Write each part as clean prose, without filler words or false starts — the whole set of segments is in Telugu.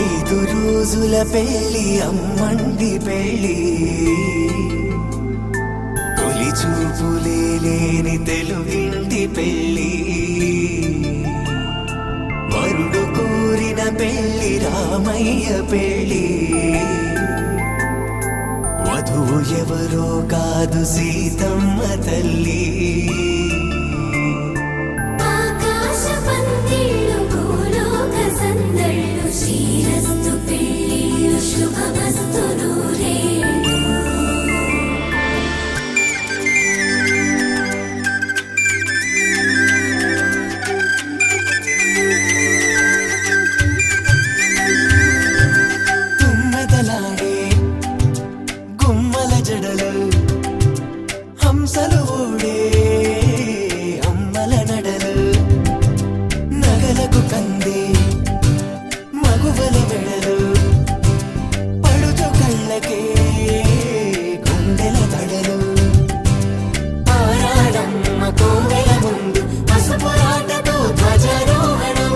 5 రోజుల పెళ్లి అమ్మండి పెళ్లి తొలి చూపులే లేని తెలుగింటి పెళ్లి వరుడు కోరిన పెళ్లి రామయ్య పెళ్లి వధువు ఎవరో కాదు సీతమ్మ తల్లి హంసలు ఊడే అమ్మల నడలు నగలకు కంది మగువల మెడలు పడుచు కళ్ళకే గుండెల తడలు ఆరాడమ్మ కోవెల ముందు పసుపురాటతో ధ్వజారోహణం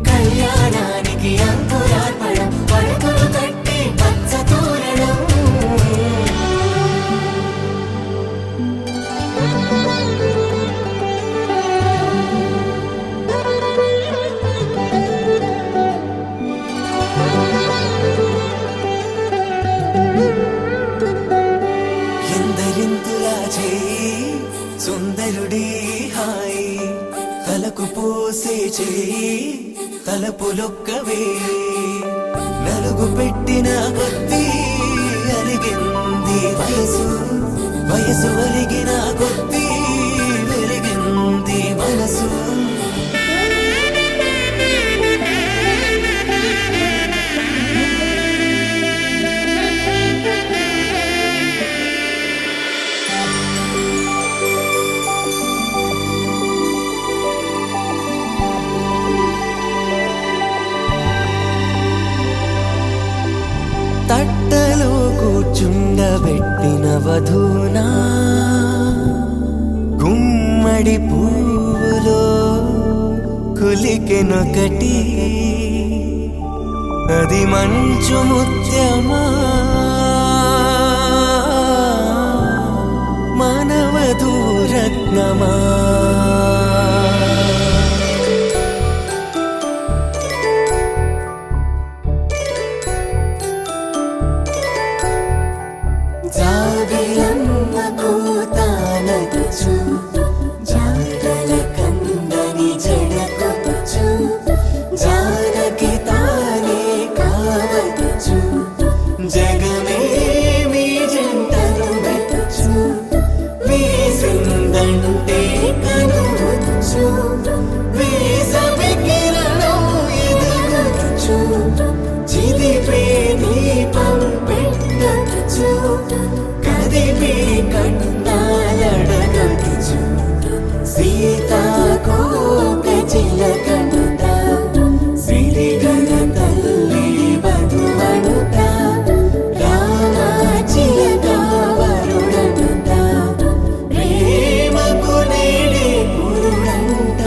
కళ్యాణానికి అంకురార్పణం పడుకులు కట్టి పచ్చ తోరణం సుందరుడి హాయి తలకు పోసే చేయి తలపులొక్కవే నలుగు పెట్టిన కొద్దీ అలిగింది వయసు వయసు అలిగిన కొద్దీ వెలిగింది మనసు తట్టలో కూర్చుండబెట్టిన వధూనా గుమ్మడి పువ్వులో కులికెనొకటి అది మంచు ముత్యమా మానవధూరత్నమా జాబిలమ్మ కోతానదుచు జాడల కందని జడకొచ్చు జానకి తానే కావదుచు జగమే మీ జంటను వెతుచు వీసిందంటే కనువచ్చు వీసమి కిరణం ఎదుగుచు చిదిపే దీపం పెట్టచ్చు కదిపే కన్నాలడగచ్చు సీతాకోక చిలకనుట సిరిగన తల్లి వధువనుట రామ చిలక వరుడనుట ప్రేమకు నేడే పురుడంట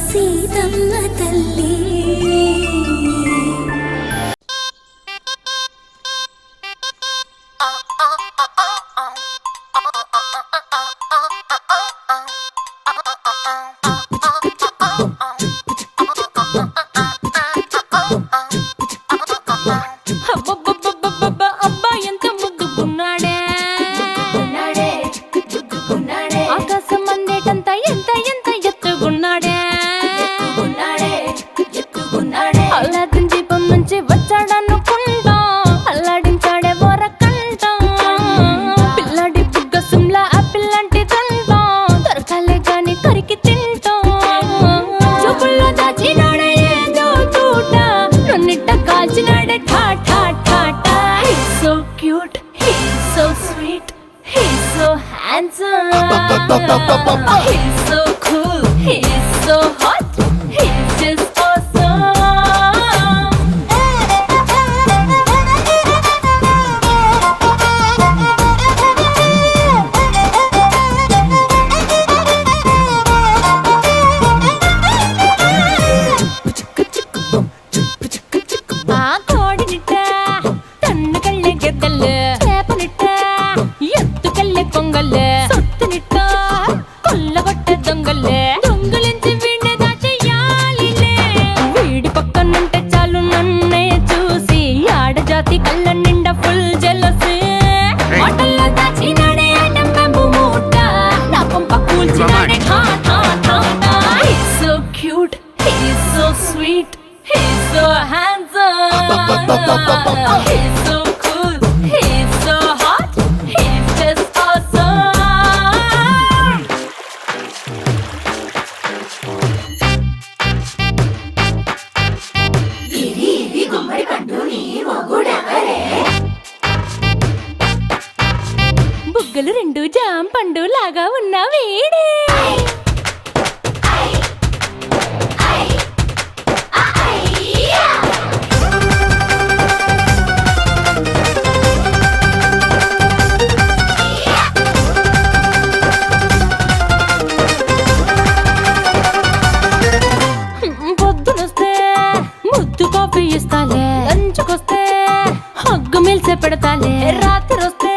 సీతమ్మ తల్లి ఆకాశం అందేటంత ఎంత ఎంత ఎత్తుగున్నాడే He's so cool, he's so hot, he's just awesome. ఆ కోడినిట్ట తన్ను కళ్ళే గెద్దల్లు చేపనిట్ట ఎత్తు కళ్ళే కొంగల్లే సొత్తునిట్ట కొల్లగొట్ట దొంగల్లే దొంగలించి వీణ్ణి దాచెయ్యాలిలే వీడి పక్కనుంటే చాలు నన్నే చూసి ఆడజాతి కళ్ళ నిండా ఫుల్ జెలసీ మాటల్లో దాచినాడే ఐటమ్ బాంబు మూట నా కొంప కూల్చినాడే ఠా ఠా ఠా ఠా. He's so cute, he's so sweet, he's so handsome. He's so cool, he's so hot, he's just awesome. బుగ్గలు రెండు జాం పండు లాగా ఉన్న వేడే పొద్దునొస్తే ముద్దు కాఫీ ఇస్తాలే లంచుకొస్తే హగ్గు మిల్సే పెడతాలే రాత్రి వస్తే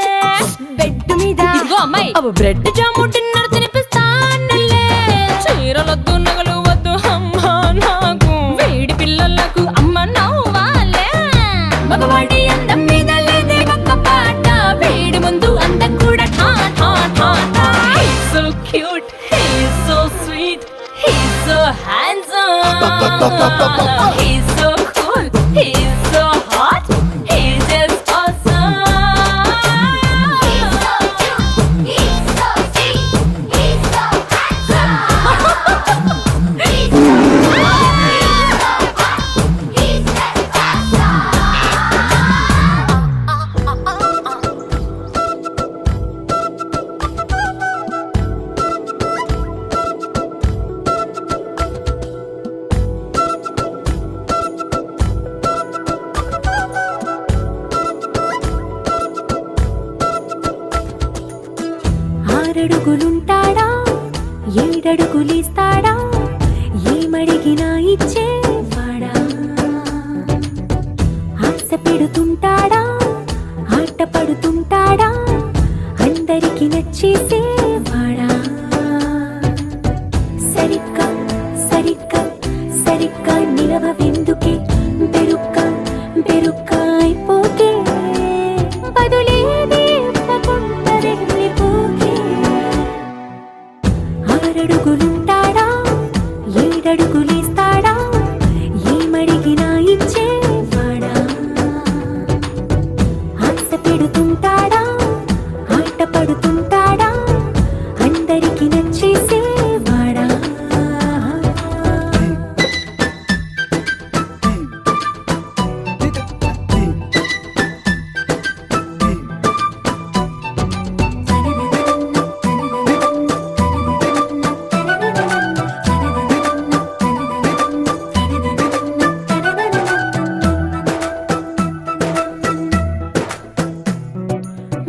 బెడ్ మీద ఇదిగో అమ్మాయి అవు బ్రెడ్ జాము డిన్నర్ తినిపిస్తానులే చీరలొద్దు నగలు వద్దు అమ్మా నాకు వేడి పిల్లలకు అమ్మ నవ్వాలే మగవాడి అందం మీద లేదే ఒక్క పాట వేడి ముందు అందం కూడా ఠా ఠా ఠా ఠా. He's so cute, he's so sweet, he's so handsome. He's so cool, he's so hot, he's just awesome. He's so cute, he's so sweet, he's so handsome. He's so hot, he's just awesome. ఆరడుగులుంటాడా ఏడడుగులిస్తాడా ఏమడిగినా ఇచ్చేవాడా ఆశ పెడుతుంటాడా ఆట పడుతుంటాడా అందరికి నచ్చేసేవాడా సరిగ్గా సరిగ్గా సరిగ్గా నిలవెందుకే బెరుక్క బెరుక్క అయిపోతే బదులేది ఇవ్వకుండా వెళ్ళిపోకే ఆరడుగులుంటాడా ఏడడుగులిస్తాడా ఏమడిగినా ఇచ్చేవాడా ఆశ పెడుతుంటాడా ఆట పడుతుంటాడా అందరికి నచ్చేసేవాడా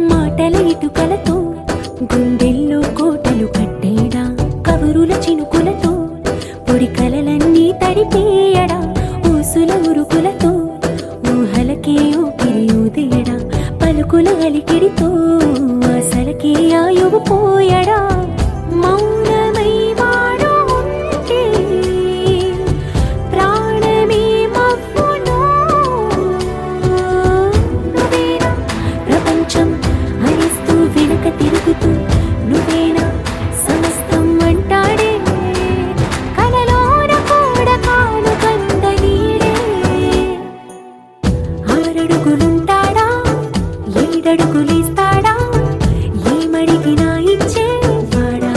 మాటల ఇటుకలతో గుండెల్లో కోటలు కట్టేడా కబురుల చినుకులతో పొడి కలలన్నీ తడిపేయడా ఊసుల ఉరుకులతో ఊహలకే ఊపిరి ఊదేయడా పలుకుల అలికిడితో అసలకే ఆయువు పోయడా మౌనమై వాడు ఉంటే ప్రాణమే మవ్వును నువ్వేనా ప్రపంచం అరిస్తూ వెనుక తిరుగుతూ నువ్వేనా సమస్తం అంటాడే కలలోన కూడా కాను కంద నీడే ఆరడుగులుంటాడా ఏడడుగులిస్తాడా ఏమడిగినా ఇచ్చేవాడా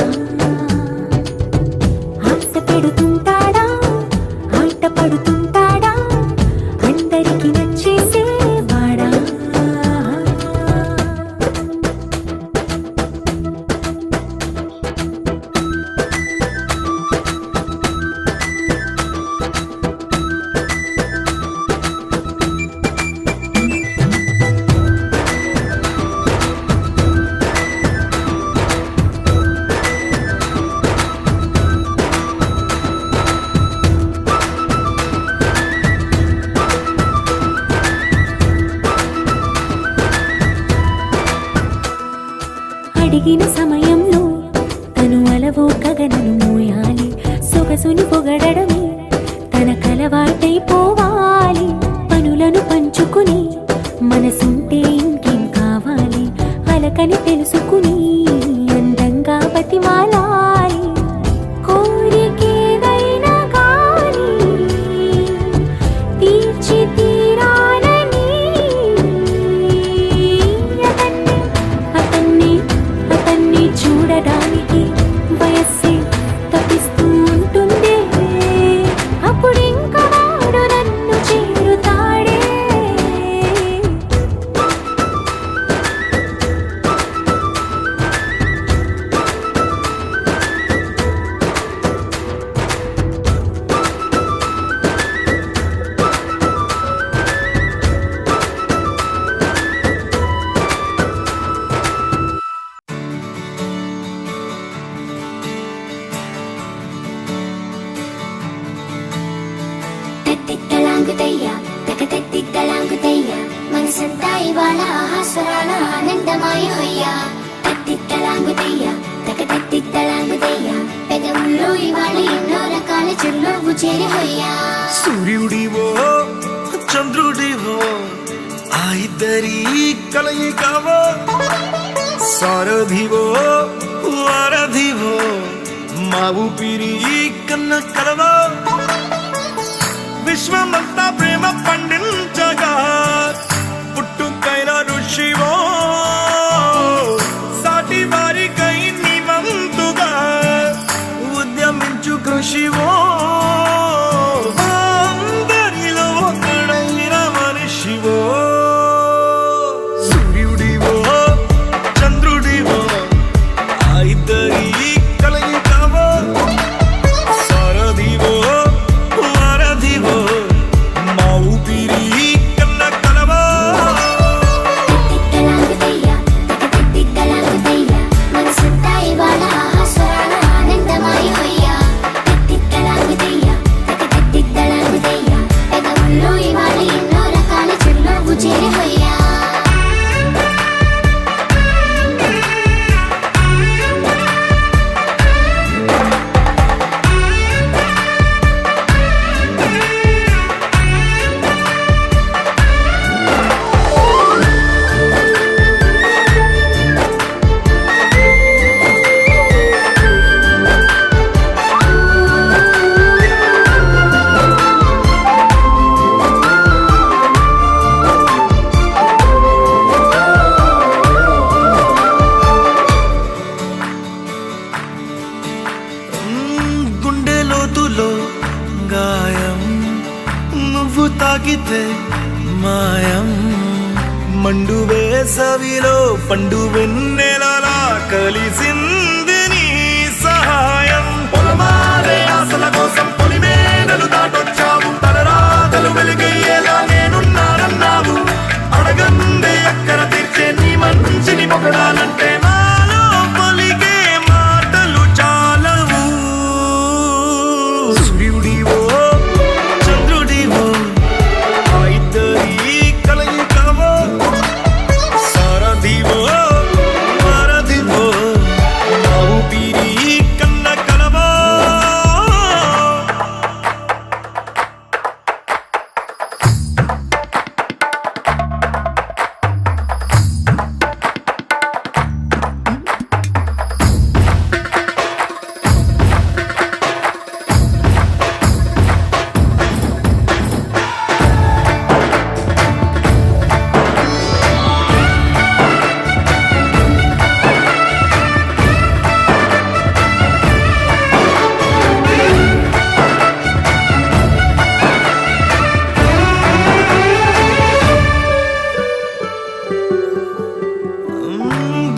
ఆశ పెడుతుంటాడా ఆట పడుతుంటాడా అందరికి నచ్చేసేవాడా సొగసుని పొగడమే తన కలవాటైపోవాలి. పనులను పంచుకుని మనసుంటే ఇంకేం కావాలి, అలకని తెలుసుకుని అందంగా బతిమాలాలి. కోరికేదైనా కానీ తీర్చి తీరాలని అతన్ని చూడడానికి వయస్సే తప్పిస్తూ ఉంటుంది. అప్పుడింకా వాడు నన్ను చేరుతాడే. తెత్తిత్తలాంగుతయ్య తెగతెత్తిత్తలాంగుతయ్య మనసంతా ఇవాళ ఆహాస్వరాల ఆనందమాయ హొయ్య. తెత్తిత్తలాంగుతయ్య తెగతెత్తిత్తలాంగుతయ్య పెదవుల్లో ఇవాళ ఎన్నో రకాల చిరునవ్వు చేరి హొయ్య. సూర్యుడివో చంద్రుడివో ఆ ఇద్దరి కలయికవో, సారథివో వారధివో మా ఊపిరి కన్న కలవో. విశ్వమంతా ప్రేమ పండించగా పుట్టుకైన ఋషివో, సాటి వారికై నివంతుగా ఉద్యమించు కృషివో. అందరిలో ఒకడైన మనిషివో. సూర్యుడివో చంద్రుడివో ఆ ఇద్దరి కలయికవో, సారథివో వారధివో మా ఊపిరి కన్న కలవో. తెత్తిత్తలాంగుతయ్య తెగతెత్తిత్తలాంగుతయ్య మనసంతా ఇవాళ ఆహాస్వరాల ఆనందమాయ హొయ్య. తెత్తిత్తలాంగుతయ్య తెగతెత్తిత్తలాంగుతయ్య పెదవుల్లో ఇవాళ ఎన్నో రకాల చిరునవ్వు చేరి హొయ్య. గుండె లోతులో గాయం నువ్వు తాకితే మాయం. మండు వేసవిలో పండు వెన్నెలలా కలిసింది నీ సహాయం. పొలమారే ఆశల కోసం పొలిమేనలు దాటొచ్చావు, తలరాతలు వెలుగయ్యేలా నేనున్నానన్నావు. అడగందే అక్కర తీర్చే నీ మంచిని పొగడాలంటే నాలో పలికే మాటలు చాలవు. సూర్యుడివో చంద్రుడివో ఆ ఇద్దరి కలయికవో, సారథివో వారధివో మా ఊపిరి కన్న కలవో.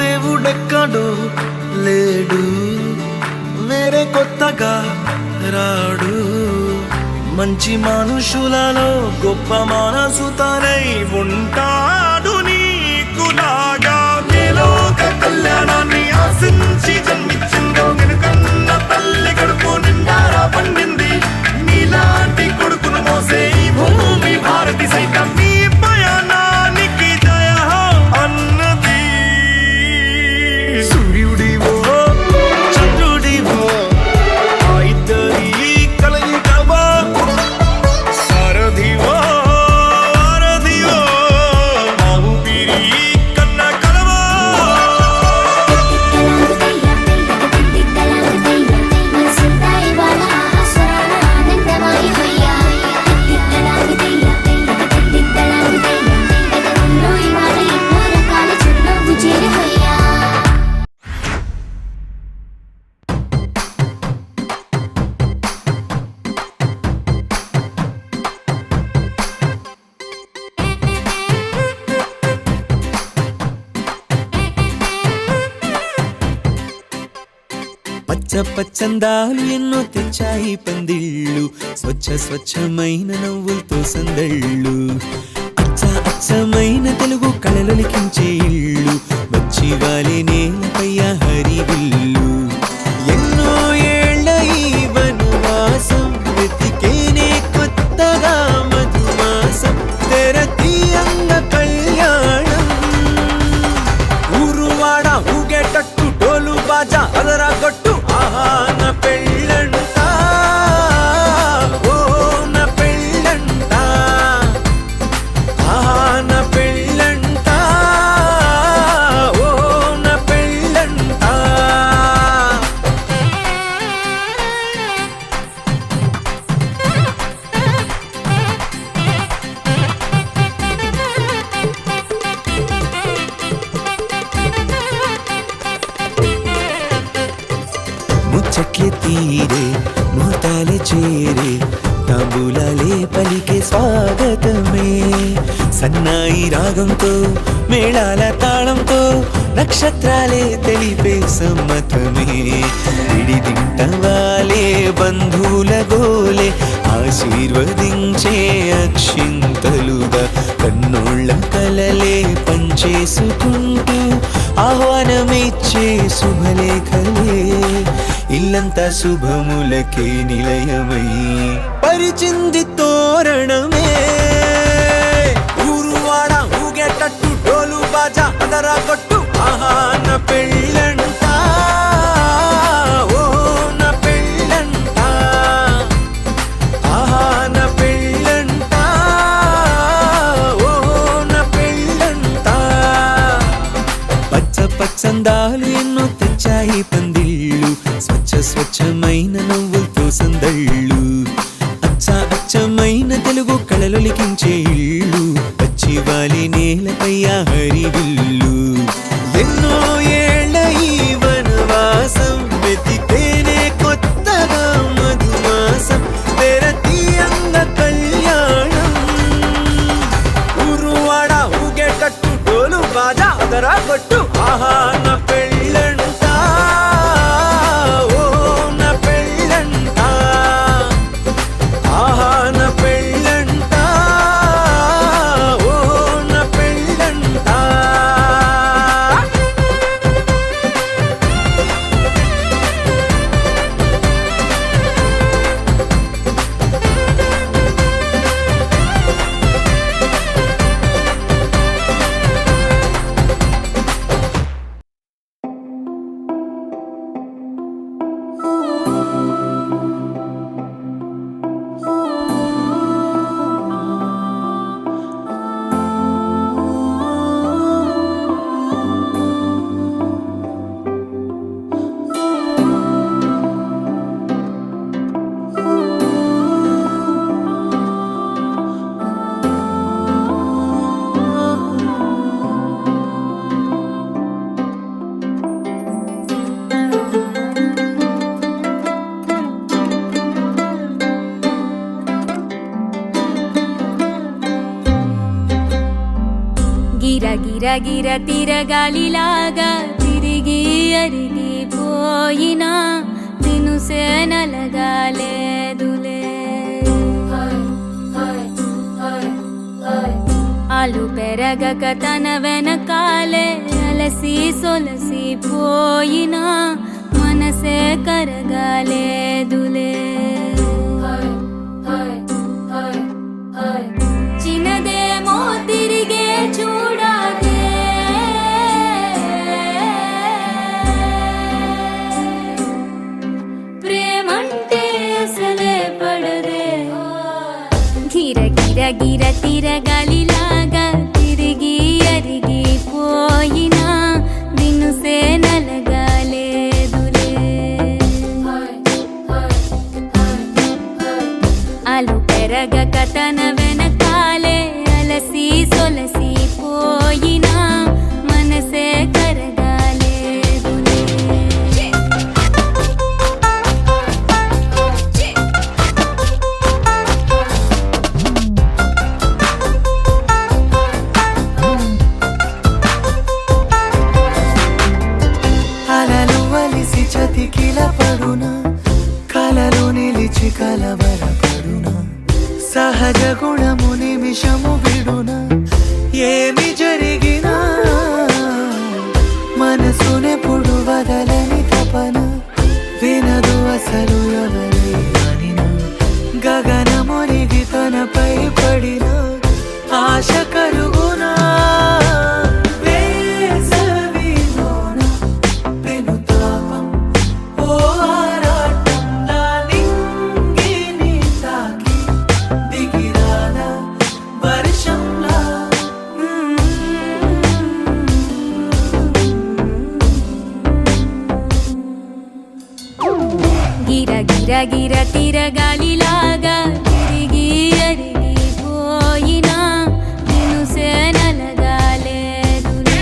దేవుడెక్కడో లేడు, వేరే కొత్తగా రాడు. మంచి మనుషులలో గొప్ప మనసు తనై ఉంటాడు. నీకులాగా ఏ లోక కళ్యాణాన్ని ఆశించి జన్మించిందో వెనుకన్న తల్లి కడుపు నిండారా పండింది. నీలాంటి కొడుకును మోసే ఈ భూమి భారతి సైతం నీ పయనానికి జయ అన్నది. సూర్యుడివో చంద్రుడివో ఆ ఇద్దరి పచ్చందాలు ఎన్నో తెచ్చాయి పందిళ్ళు, స్వచ్ఛమైన నవ్వులతో సందళ్ళు. అచ్చమైన తెలుగు కళలొలికించే ఇళ్ళు, వచ్చి వాలి నేలపై హరివిల్లు. ఎన్నో ఏళ్ళ ఈ వనవాసం వెతికేనే కొత్తగా మధుమాసం, తెరతీయంగ కళ్యాణం. ఊరువాడ ఊగేటట్టు డోలు బాజా అదరా కొట్టు, ఆహా నా పెళ్ళంట, ఓ నా పెళ్ళంట, ఆహా నా పెళ్ళంట, ఓ నా పెళ్ళంట. ముచ్చట్లే తీరే ముహూర్తాలే చేరే, తాంబూలాలే పలికే స్వాగతమే. సన్నాయి రాగంతో మేళాల తాళంతో నక్షత్రాలే తెలిపే సమ్మతమే. విడిదింటవాలే బంధువుల గోలే ఆశీర్వదించే అక్షింతలుగా, కన్నోళ్ళ కలలే పంచేసుకుంటూ ఆహ్వానమిచ్చే శుభలేఖలే. ఇల్లంతా శుభములకే నిలయమై పరిచింది తోరణమే. ఊరువాడ ఊగేటట్టు డోలు బాజా అదరా కొట్టు, ఆహా నా పెళ్ళంట, ఓ నా పెళ్ళంట, ఆహా నా పెళ్ళంట, ఓ నా పెళ్ళంట. పచ్చందాలు ఎన్నో తెచ్చాయి పందిళ్ళు, స్వచ్ఛమైన నవ్వులతో సందళ్ళు. అచ్చమైన తెలుగు కళలొలికించే ఇళ్ళు, వచ్చి వాలి నేలపై హరివిల్లు. ఎన్నో ఏళ్ళ ఈ వనవాసం వెతికేనే కొత్తగా మధుమాసం, తెరతీయంగ కళ్యాణం. ఊరువాడ ఊగేటట్టు డోలు బాజా అదరా కొట్టు, ఆహా నా పెళ్ళంట, ఓ నా పెళ్ళంట, ఆహా నా పెళ్ళంట, ఓ నా పెళ్ళంట. గిర తిరగాలిలాగా తిరిగి అరిగిపోయినా దినుసే నలగాలేదులే. ఆలు పెరగక తన వెనకాలే అలసి సొలసి పోయినా మనసే కరగాలేదులే. చిన్నదేమో తిరిగే చూడాలే, ప్రేమంటే అసలే పడదే. గిర తిరగాలిలాగా తిరిగి అరిగిపోయినా దినుసే నలగాలేదులే. ఆలు పెరగక తన వెనకాలే అలసి సొలసి పోయినా మనసే కరగాలేదులే. అలలు వలిసి చతికిల పడు చూసి కలవరపడునా సహజ గుణము నిమిషము విడునా ఏమి జరిగినా మనసునెప్పుడు వదలని తపన వినదు అసలు ఎవరి అనినా గగనమునిగి తనపై పడిన ఆశ కలుగునా వేసవిలోన పెనుతాపం ఓ ఆరాటం నా నింగిని తాకి దిగిరానా వర్షంలా గిర గిర గిర తిరగాలిలాగా తిరిగి అరిగిపోయినా నిన్నుసే నలగాలేదులే.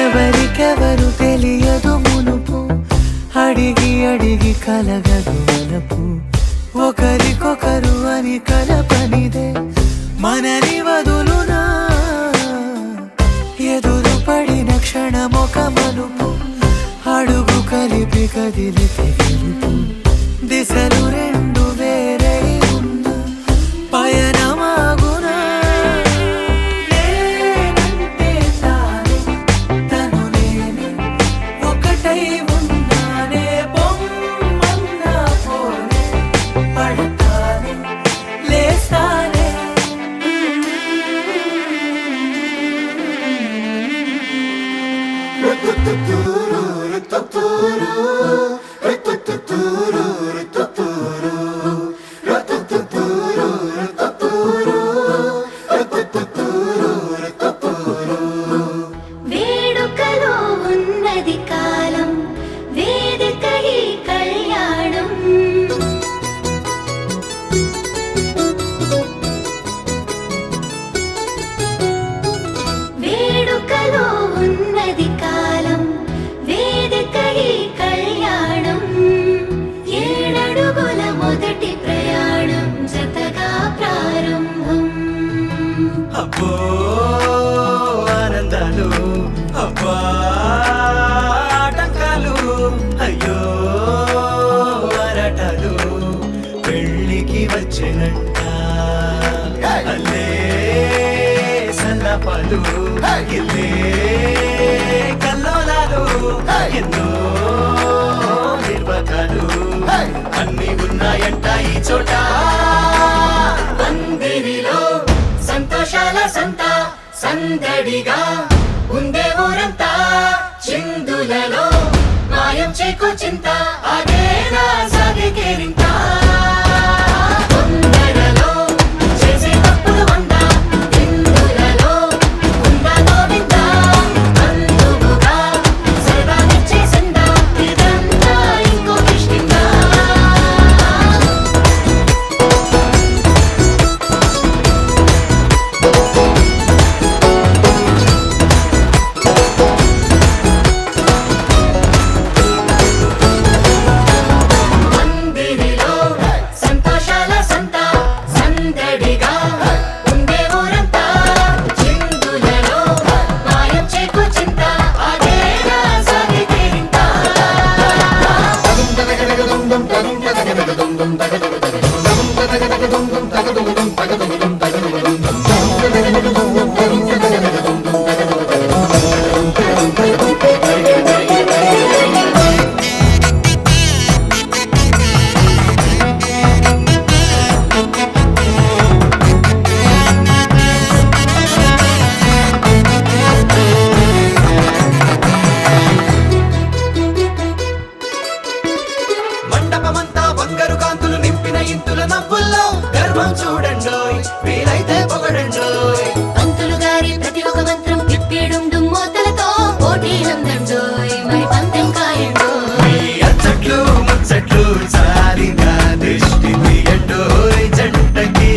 ఎవరికెవరు తెలియదు మునుపు అడిగి అడిగి కలగదు వలపు ఒకరికొకరు అని కలపనిదే మనని వదులునా ఎదురు పడిన క్షణమొక మలుపు అడుగు కలిపి కదిలితే గెలుపు దిశలు రెండు వేరై ఉన్న పయనమాగునా నేనంటే తానే తను నేనే ఒకటై ఉన్నానే బొమ్మన్నా పోనే పడతానే లేస్తానే వేడుకలో ఉన్నది కాలం వేదిక ఈ కళ్యాణం వేడుకలో ఉన్నది కాలం వేదిక ఈ కళ్యాణం ఏడడుగుల మొదటి ప్రయాణం జతగా ప్రారంభం అబ్బో ఆనందాలు అబ్బా ఆటంకాలు అయ్యో అరటలు పెళ్ళికి వచ్చినంట అల్లే సన్నపాలు ఇల్లే కల్లోలాలు ఎన్నో నిర్వకాలు అన్ని ఉన్నాయంట ఈ చోట అందరిలో సంతోషాల సంత సందడిగా ఉందే ఊరంతా చిందులలో మాయం చేకో చింత అదేనా సాగే కేరింత తొందరలో చేసే తప్పులు వంద ఇందులలో ఉందా గోవింద అందుకుగా సరదానిచ్చేసిందా ఇదంతా ఇంకో కిష్కిందా మందిరిలో సంతోషాల సంత సందడిగా ఉండే ఊరంతా చిందులలో మాయం చేకో చింత అదేనా సాగే కేరింత మండపమంతా బంగారు కాంతులు నింపిన ఇంతుల నవ్వుల్లో గర్వం చూడండోయ్ వీలైతే పొగడండోయ్ పంతులు గారి ప్రతి ఒక్క మంత్రం తిప్పిడుండు మోతలతో పోటీ నందండోయ్ మరి పందెం కాయండోయ్ ఈ అచ్చట్లు ముచ్చట్లు సారిగా దృష్టి తీయండోయ్ జంటకి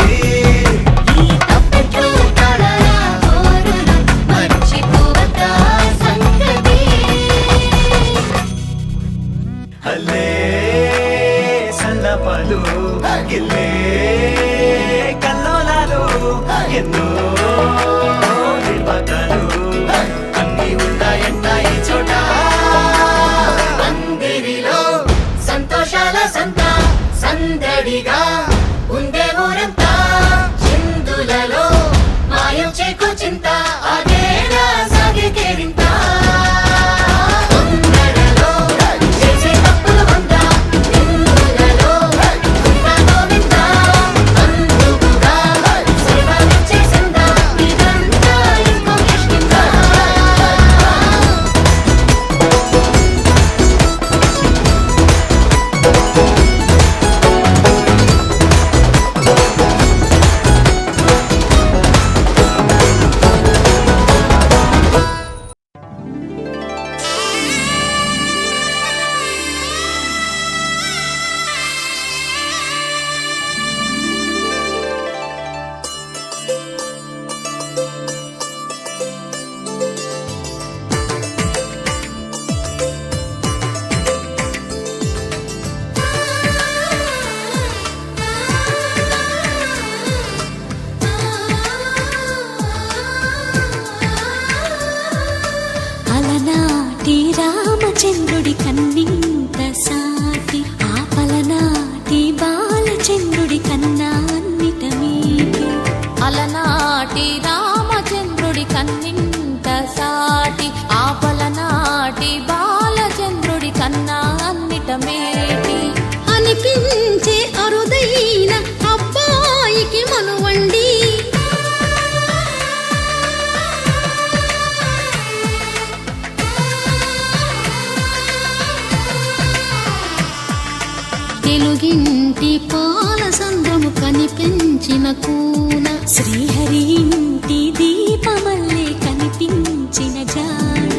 కనిపించిన కూన శ్రీహరి ఇంటి దీపమల్లే కనిపించిన జాడ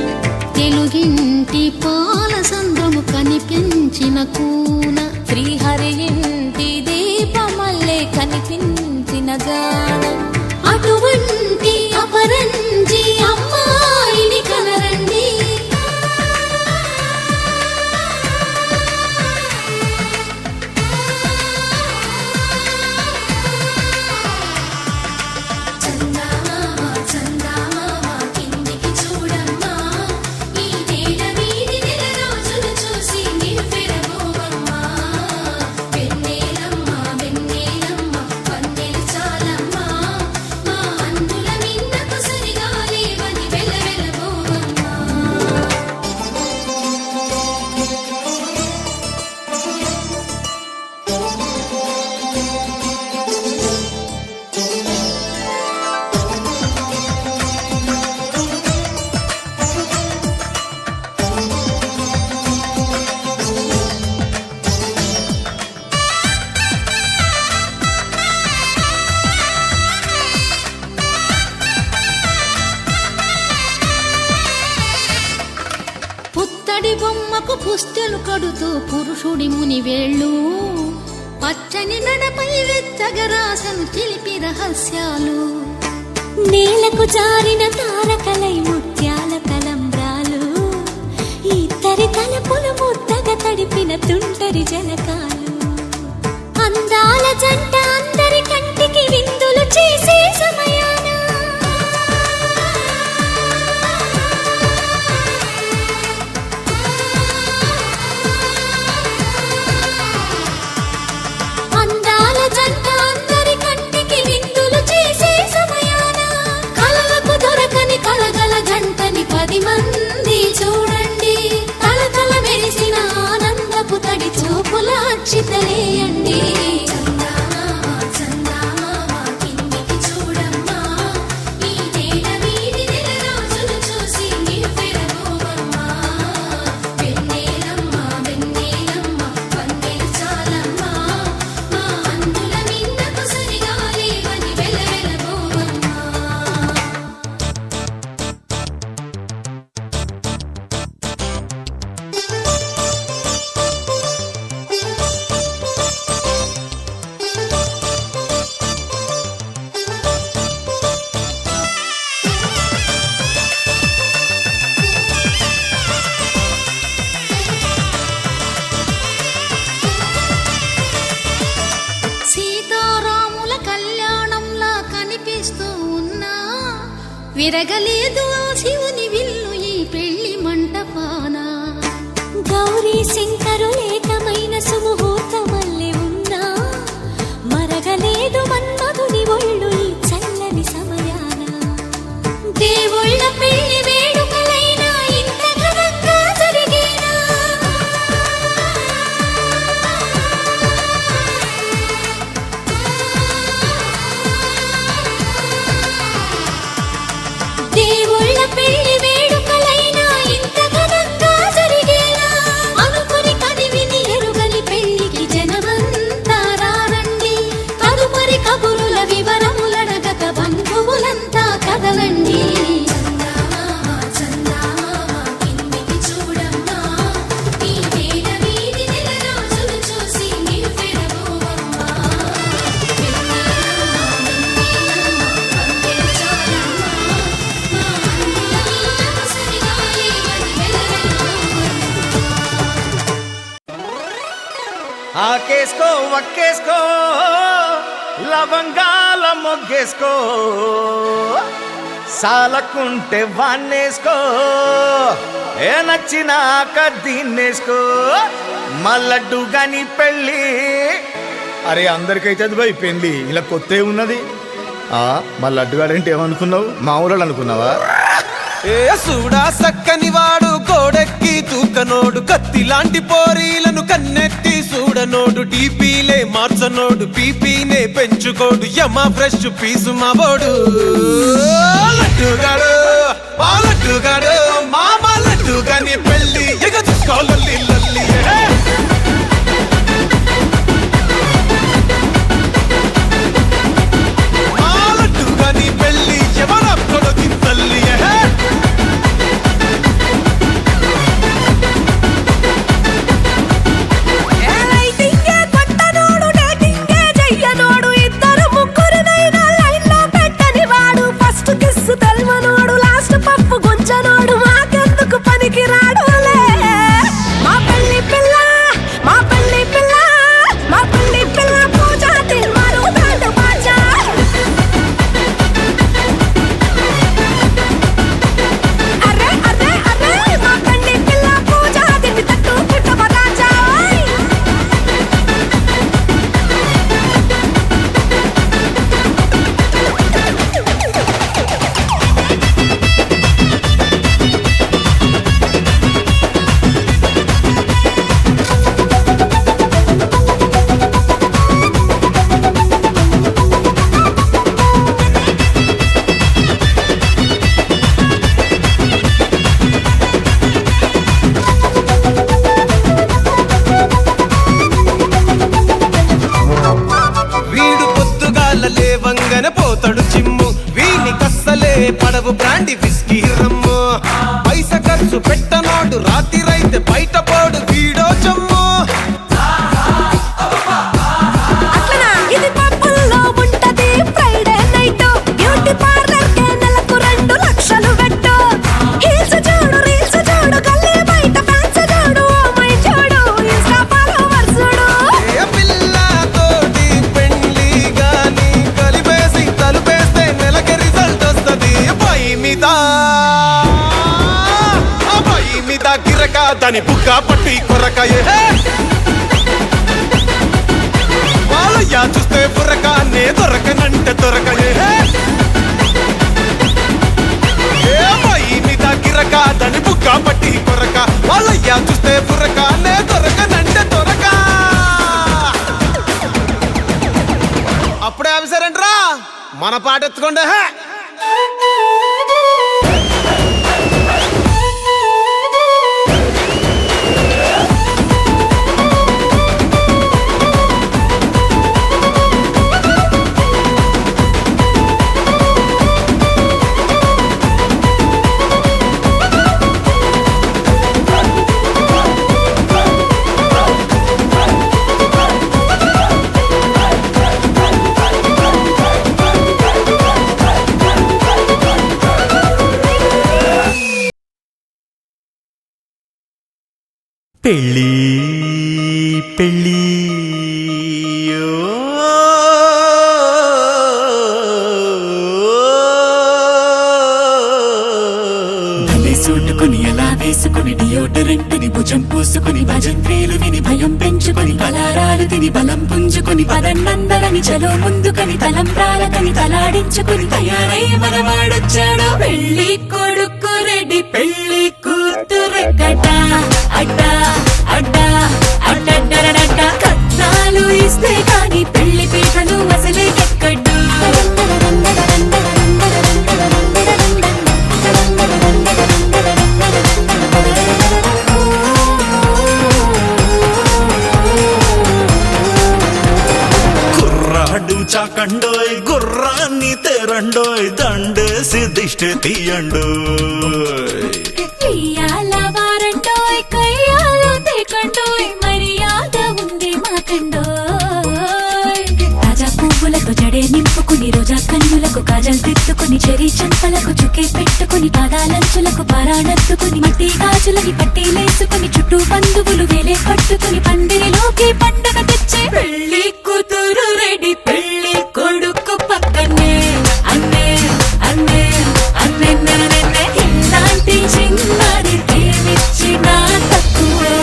తెలుగింటి పాల సంద్రము కనిపించిన కూన శ్రీహరి ఇంటి దీపమల్లే కనిపించిన జాడ అటువంటి అపరంజి అమ్మాయిని కనరండి పుత్తడి బొమ్మకు పుస్తెలు కడుతూ పురుషుడి ముని వేళ్ళు పచ్చని నడపై వెచ్చగరాసను చిలిపి రహస్యాలు నేలకు జారిన తారకలై ముత్యాల తలంబ్రాలు ఇద్దరి తలపులు ముద్దగా తడిపిన తుంటరి జలకాలు అందాల జంట అందరి కంటికి విందులు చేసే సమయాన అందాల జంట అందరి కంటికి విందులు చేసే సమయాన కలలకు దొరకని కలగల జంటని 10 మంది చూడండి తలతల మెరిసిన ఆనందపు తడి చూపుల అచ్చితలేయండి సీతారాముల కళ్యాణంలా కనిపిస్తూ ఉన్నా విరగలేదు ఆ శివుని విల్లు ఈ పెళ్లి మంటపాన గౌరీ శంకరులేకమైన సుముహూర్తమల్లె ఉన్నా మరగలేదు మన్మధుని ఒళ్ళు ఈ చల్లని సమయాన దేవుళ్ళ పెళ్లి వేడుకలైనా ఇంత ఘనంగా జరిగేనా దేవుళ్ళ పెళ్లి వేడుకలైనా ఇంత ఘనంగా జరిగేలా అనుకుని కదివిని ఎరుగని పెళ్లికి జనమంతా రారండి తదుపరి కబురుల వివరములడగక బంధువులంతా కదలండి ఆకేసుకో వక్కేసుకో లవంగాల మొగ్గేసుకో సాలకుంటే వాన్నేసుకో ఏ నచ్చినాక దీన్నేసుకో మల్లడ్డు గని పెళ్ళి అరే అందరికైతే అది పోయి పెళ్ళి ఇలా కొత్త ఉన్నది మల్లడ్డుగాడంటే ఏమనుకున్నావు మామూలు అనుకున్నావా ఏ సూడా సక్కని వాడు కోడెక్కి తూకనోడు కత్తి లాంటి పోరీలను కన్నెత్తి చూడనోడు డీపీలే మార్చనోడు పీపీనే పెంచుకోడు యమ ఫ్రెష్ పీసు మాబోడు లడ్డుగాడు లడ్డుగాడు మామ లడ్డుగాని పెళ్ళి ఎగ చూసుకోవాలి లల్లి లేవంగన పోతడు చిమ్ము వీని కస్సలే పడవు బ్రాండి విస్కీ రమ్ము పైస ఖర్చు పెట్టనోడు రాత్రిరైతే బయట పోడు వీడో చమ్ము ఇది పప్పుల్లో ఉంటది ఫ్రైడే నైట్ బ్యూటీ పార్లర్ కే నెలకు 2 లక్షలు పెట్టు హిల్స్ చూడు రీల్స్ చూడు గల్లీ బయట ఫ్యాన్స్ చూడు ఓ మై చూడు ఇన్స్టా ఫాలోవర్స్ చూడు ఏ పిల్లతోటి పెళ్లి గాని కలిపేసి తలుపేస్తే నెలకి రిజల్ట్ వస్తది పై మీద గిరక దాని బుక్క పట్టి కొరక వాళ్ళయ్యా చూస్తే బుర్రక నే దొరకనంటే దొరకయే పై మీద గిరక దాని బుక్క పట్టి కొరక వాళ్ళయ్యా చూస్తే బుర్రక నే దొరకనంటే దొరక అప్పుడే ఆఫీసరంట్రా మన పాట ఎత్తుకోండి పెళ్ళి పెళ్ళి సూటుకుని ఎలా వేసుకుని డియోడరెంట్ ని భుజం పూసుకుని భజంత్రీలు విని భయం పెంచుకుని పలారాలు తిని బలం పుంజుకుని పదన్నందరని చలో ముందుకని తలంబ్రాలకని తలాడించుకుని తయారై మనవాడొచ్చాడు పెళ్లి కొడుకు రెడ్డి పెళ్లి కూతురెక్కట అడ్డా అడ్డా అడ్డడ్డరడడ్డ కట్నాలు ఇస్తే కాని పెళ్లి పీటలు అసలే ఎక్కడ్డు చాకండోయ్ గుర్రాన్ని తెరండోయ్ దండేసి దిష్టి తీయండోయ్ ఇయ్యాల వారండోయ్ కయ్యాలు తెకండోయ్ మర్యాద ఉంది మాకండోయ్ తాజా పువ్వులతో జడే నింపుకుని రోజా కన్నులకు కాజల్ తిట్టుకుని చెరి చెంపలకు చుకే పెట్టుకుని పాదాలంచులకు పారాణెత్తుకుని మట్టి గాజులని పట్టీలేసుకుని చుట్టూ బంధువులు వేలే పట్టుకుని పందిరిలోకి పండగ తెచ్చే పెళ్లి కూతురు రెడీ పెళ్లి కొడుకు పక్కనే అన్నే అన్నే అన్నే నన్నే ఇలాంటి చిన్నారి దేవిచ్చిన తక్కువే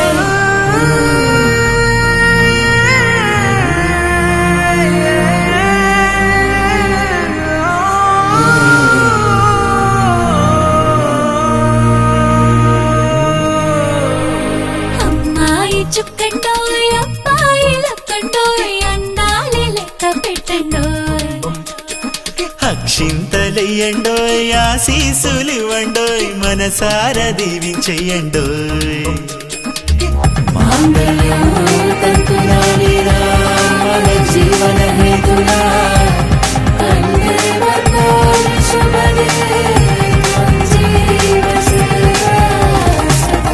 అమ్మాయి చుక్కండోయ్ అబ్బాయి లక్కండోయ్ అందాలి లెక్క పెట్టండోయ్ అక్షింతలెయ్యండోయ్ ఆశీసులివ్వండోయ్ మనసారా దీవించెయ్యండోయ్ మాంగళ్యం తంతునానిరా మన జీవన హేతునా కండే వర్ణాలి శుభదే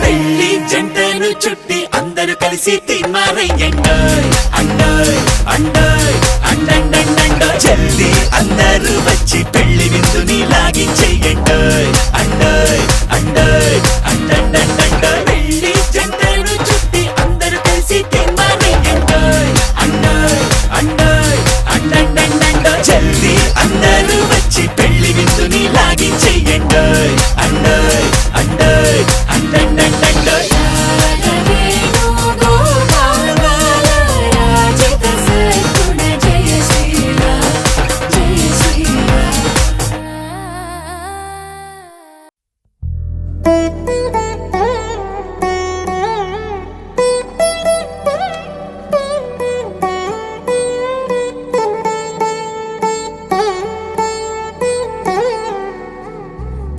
పెళ్లి జంటను చుట్టి అందరూ కలిసి తిమ్మారయ్యండోయ్ అండోయ్ అండోయ్ అండండండండో జల్దీ అందరూ వచ్చి పెళ్లి విందుని లాగించెయ్యండోయ్ అండోయ్ అండోయ్ అండండండండో పెళ్లి జంటను చుట్టి అందరూ కలిసి తిమ్మారయ్యండోయ్ అండోయ్ అండోయ్ అండండండండో జల్దీ అందరూ వచ్చి పెళ్లి విందుని లాగించెయ్యండోయ్ అండోయ్ అండోయ్ అండండండండో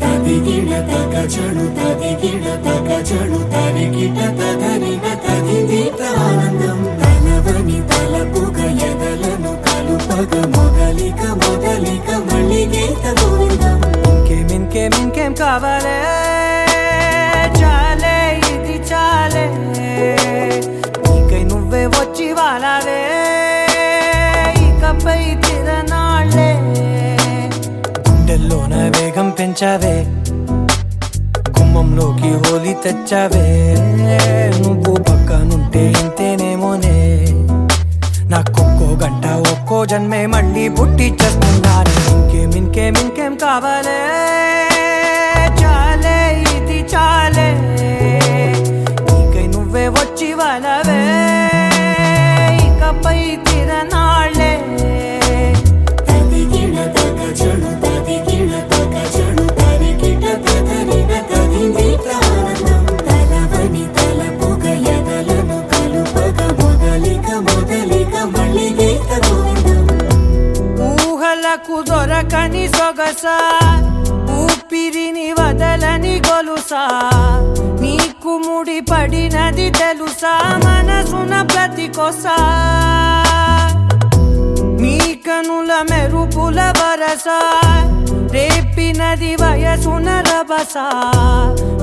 తదిగిడ తగచడు తదిగిడ తగచడు తరిగిట తదరిన తదిదీత ఆనందం తలవని తలపుగ ఎదలను కలుపగ మొగలిక కావాలే చాలే ఇది చాలే నీకై నువ్వే వచ్చి వాలావే ఇకపై తిరనాళ్ళే గుండెల్లోన వేగం పెంచావే గుమ్మంలోకి హోలీ తెచ్చావే నువ్వు పక్కనుంటే ఇంతేనేమోనే నాకొక్కో గంట ఒక్కో జన్మే మళ్ళీ పుట్టి చేస్తున్నాను ఇంకేం కావాలే చాలే ఇది చాలే నీకై నువ్వే వచ్చి వాళ్ళవే ఇకపై తిరనాళ్ళే తదిగిణ తగ జడు తదిగిణ తగ జడు తరిగిట తదరిన తదిందిట ఆనందం తలవని తలపుగ ఎదలను కలుపగ మొదలిక మళ్ళీ గీత గోవిందం ఊహలకు దొరకని సొగసా ఊపిరిని వదలని గొలుసా నీకు ముడి పడినది తెలుసా మనసున ప్రతి కొసా నీ కనుల మెరుపుల వరసా రేపినది వయసున రభసా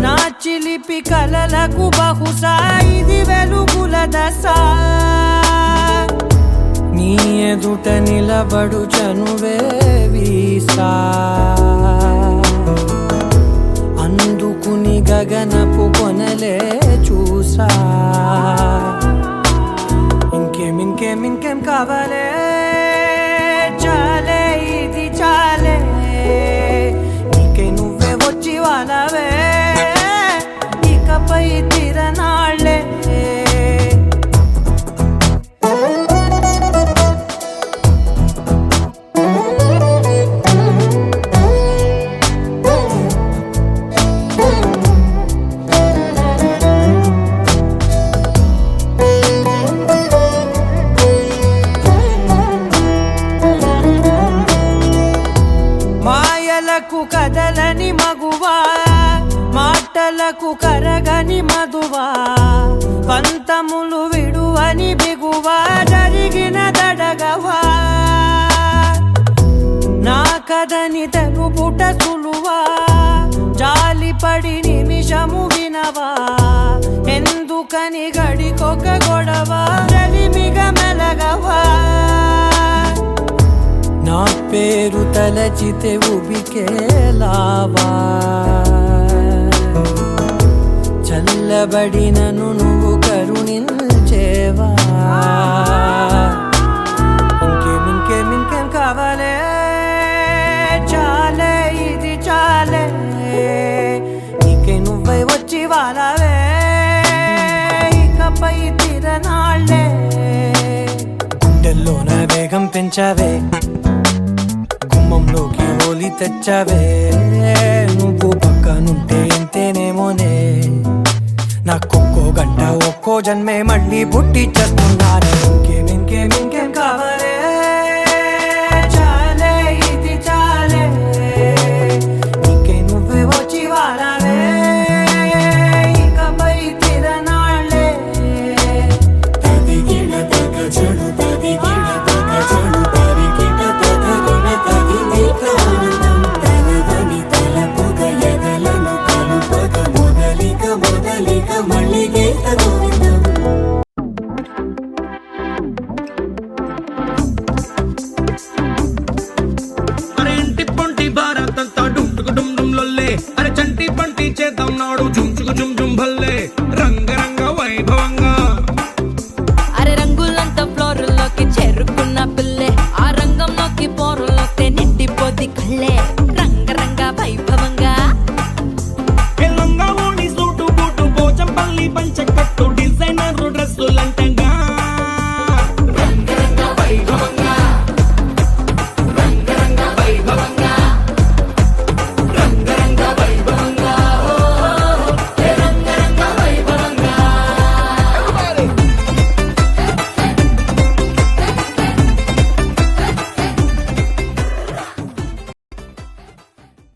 నా చిలిపి కలలకు బహుశా ఇది వెలుగుల దశ నీ ఎదుట నిలబడు చనువే వీసా అందుకుని గగనపు కొనలే చూసా ఇంకేం కావాలే చాలే ఇది చాలే నీకై నువ్వే వచ్చి వాలవే ఇకపై తిరనాళ్ళే మాయలకు కదలని మగువా మాటలకు కరగని మధువా పంతములు విడువని బిగువా జరిగిన దడగవా నా కదని తెలుపుట సులువా జాలిపడి నిమిషము వినవా ఎందుకని గడికొక గొడవ రలిమిగ మెలగవా నా పేరు తలచితే ఉబికేలావా చల్లబడినను నువ్వు కరుణించేవా ఇంకేం కావాలే చాలే ఇది చాలే నీకై నువ్వై వచ్చి వాలవే ఇకపై తిరనాళ్ళే గుండెల్లోన వేగం పెంచావే గుమ్మంలోకి హోలీ తెచ్చావే నువ్వు పక్కనుంటే ఇంతేనేమోనే నాకొక్కో గంట ఒక్కో జన్మే మళ్ళీ పుట్టి చేస్తున్నాను ఇంకేం